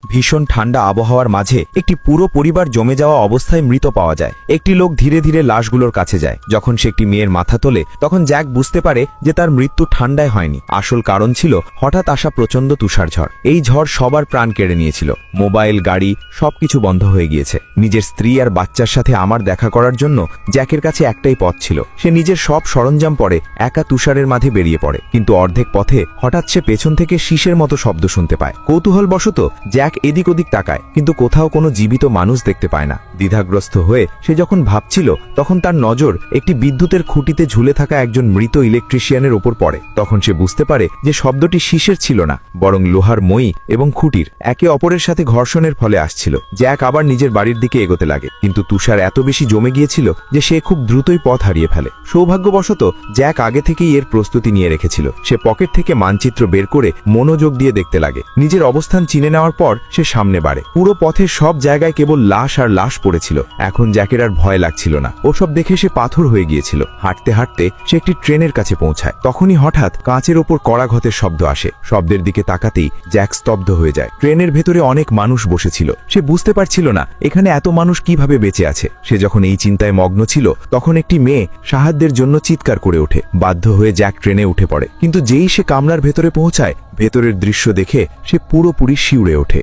ভীষণ ঠান্ডা আবহাওয়ার মাঝে একটি পুরো পরিবার জমে যাওয়া অবস্থায় মৃত পাওয়া যায়। একটি লোক ধীরে ধীরে লাশগুলোর কাছে যায়। যখন সে একটি মেয়ের মাথা তোলে তখন জ্যাক বুঝতে পারে যে তার মৃত্যু ঠান্ডায় হয়নি, আসল কারণ ছিল হঠাৎ আসা প্রচণ্ড তুষারঝড়। এই ঝড় সবার প্রাণ কেড়ে নিয়েছিল। মোবাইল, গাড়ি সবকিছু বন্ধ হয়ে গিয়েছে। নিজের স্ত্রী আর বাচ্চার সাথে আমার দেখা করার জন্য জ্যাকের কাছে একটাই পথ ছিল। সে নিজের সব সরঞ্জাম পরে একা তুষারের মাঝে বেরিয়ে পড়ে, কিন্তু অর্ধেক পথে হঠাৎ সে পেছন থেকে শীষের মতো শব্দ শুনতে পায়। কৌতূহলবশত জ্যাক এদিক ওদিক তাকায়, কিন্তু কোথাও কোনো জীবিত মানুষ দেখতে পায় না। দ্বিধাগ্রস্ত হয়ে সে যখন ভাবছিল তখন তার নজর একটি বিদ্যুতের খুঁটিতে ঝুলে থাকা একজন মৃত ইলেকট্রিশিয়ানের ওপর পড়ে। তখন সে বুঝতে পারে যে শব্দটি শীষের ছিল না, বরং লোহার মই এবং খুঁটির একে অপরের সাথে ঘর্ষণের ফলে আসছিল। জ্যাক আবার নিজের বাড়ির দিকে এগোতে লাগে, কিন্তু তুষার এত বেশি জমে গিয়েছিল যে সে খুব দ্রুতই পথ হারিয়ে ফেলে। সৌভাগ্যবশত জ্যাক আগে থেকেই এর প্রস্তুতি নিয়ে রেখেছিল। সে পকেট থেকে মানচিত্র বের করে মনোযোগ দিয়ে দেখতে লাগে। নিজের অবস্থান চিনে নেওয়ার পর সে সামনে বাড়ে। পুরো পথে সব জায়গায় কেবল লাশ আর লাশ পড়েছিল। এখন জ্যাকের আর ভয় লাগছিল না। ওসব দেখে সে পাথর হয়ে গিয়েছিল। হাঁটতে হাঁটতে সে একটি ট্রেনের কাছে পৌঁছায়। তখনই হঠাৎ কাঁচের ওপর কড়াঘাতের শব্দ আসে। শব্দের দিকে তাকাতেই জ্যাক স্তব্ধ হয়ে যায়। ট্রেনের ভেতরে অনেক মানুষ বসেছিল। সে বুঝতে পারছিল না এখানে এত মানুষ কিভাবে বেঁচে আছে। সে যখন এই চিন্তায় মগ্ন ছিল তখন একটি মেয়ে সাহায্যের জন্য চিৎকার করে ওঠে। বাধ্য হয়ে জ্যাক ট্রেনে উঠে পড়ে, কিন্তু যেই সে কামরার ভেতরে পৌঁছায় ভেতরের দৃশ্য দেখে সে পুরোপুরি শিউরে ওঠে।